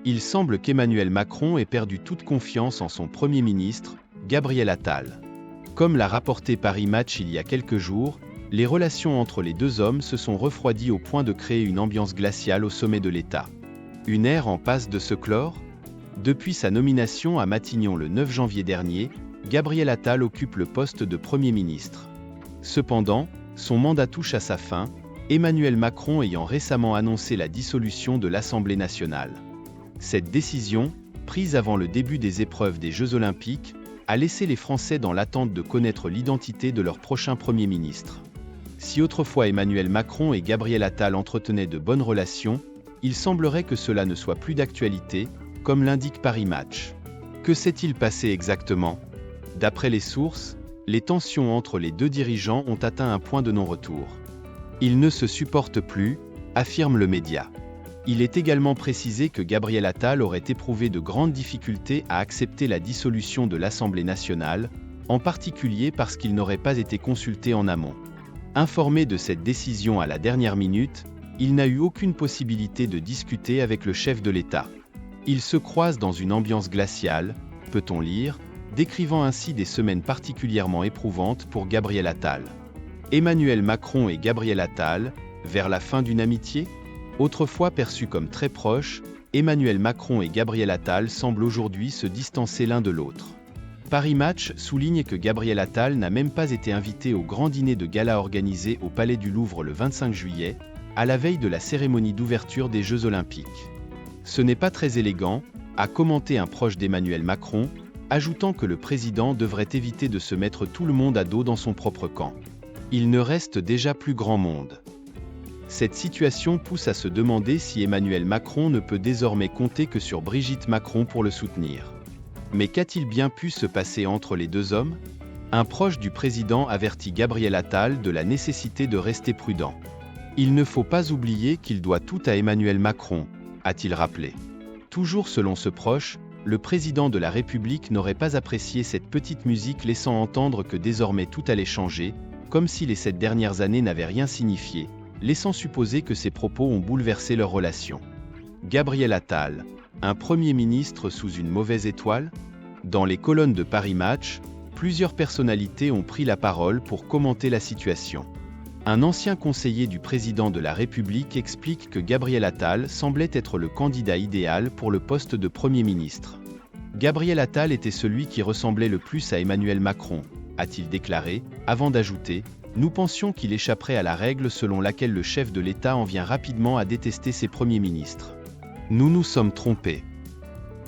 Il semble qu'Emmanuel Macron ait perdu toute confiance en son Premier ministre, Gabriel Attal. Comme l'a rapporté Paris Match il y a quelques jours, les relations entre les deux hommes se sont refroidies au point de créer une ambiance glaciale au sommet de l'État. Une ère en passe de se clore ? Depuis sa nomination à Matignon le 9 janvier dernier, Gabriel Attal occupe le poste de Premier ministre. Cependant, son mandat touche à sa fin, Emmanuel Macron ayant récemment annoncé la dissolution de l'Assemblée nationale. Cette décision, prise avant le début des épreuves des Jeux Olympiques, a laissé les Français dans l'attente de connaître l'identité de leur prochain Premier ministre. Si autrefois Emmanuel Macron et Gabriel Attal entretenaient de bonnes relations, il semblerait que cela ne soit plus d'actualité, comme l'indique Paris Match. Que s'est-il passé exactement ? D'après les sources, les tensions entre les deux dirigeants ont atteint un point de non-retour. Ils ne se supportent plus, affirme le média. Il est également précisé que Gabriel Attal aurait éprouvé de grandes difficultés à accepter la dissolution de l'Assemblée nationale, en particulier parce qu'il n'aurait pas été consulté en amont. Informé de cette décision à la dernière minute, il n'a eu aucune possibilité de discuter avec le chef de l'État. Ils se croisent dans une ambiance glaciale, peut-on lire, décrivant ainsi des semaines particulièrement éprouvantes pour Gabriel Attal. Emmanuel Macron et Gabriel Attal, vers la fin d'une amitié ? Autrefois perçus comme très proches, Emmanuel Macron et Gabriel Attal semblent aujourd'hui se distancer l'un de l'autre. Paris Match souligne que Gabriel Attal n'a même pas été invité au grand dîner de gala organisé au Palais du Louvre le 25 juillet, à la veille de la cérémonie d'ouverture des Jeux Olympiques. Ce n'est pas très élégant, a commenté un proche d'Emmanuel Macron, ajoutant que le président devrait éviter de se mettre tout le monde à dos dans son propre camp. Il ne reste déjà plus grand monde. Cette situation pousse à se demander si Emmanuel Macron ne peut désormais compter que sur Brigitte Macron pour le soutenir. Mais qu'a-t-il bien pu se passer entre les deux hommes ? Un proche du président avertit Gabriel Attal de la nécessité de rester prudent. Il ne faut pas oublier qu'il doit tout à Emmanuel Macron, a-t-il rappelé. Toujours selon ce proche, le président de la République n'aurait pas apprécié cette petite musique laissant entendre que désormais tout allait changer, comme si les 7 dernières années n'avaient rien signifié, laissant supposer que ces propos ont bouleversé leurs relations. Gabriel Attal, un Premier ministre sous une mauvaise étoile ? Dans les colonnes de Paris Match, plusieurs personnalités ont pris la parole pour commenter la situation. Un ancien conseiller du président de la République explique que Gabriel Attal semblait être le candidat idéal pour le poste de Premier ministre. Gabriel Attal était celui qui ressemblait le plus à Emmanuel Macron, a-t-il déclaré, avant d'ajouter « Nous pensions qu'il échapperait à la règle selon laquelle le chef de l'État en vient rapidement à détester ses premiers ministres. Nous nous sommes trompés. »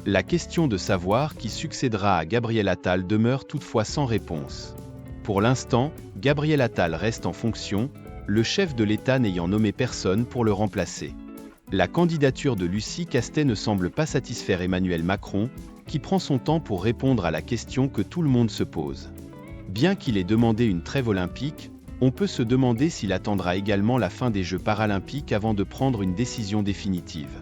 La question de savoir qui succédera à Gabriel Attal demeure toutefois sans réponse. Pour l'instant, Gabriel Attal reste en fonction, le chef de l'État n'ayant nommé personne pour le remplacer. La candidature de Lucie Castet ne semble pas satisfaire Emmanuel Macron, qui prend son temps pour répondre à la question que tout le monde se pose. Bien qu'il ait demandé une trêve olympique, on peut se demander s'il attendra également la fin des Jeux paralympiques avant de prendre une décision définitive.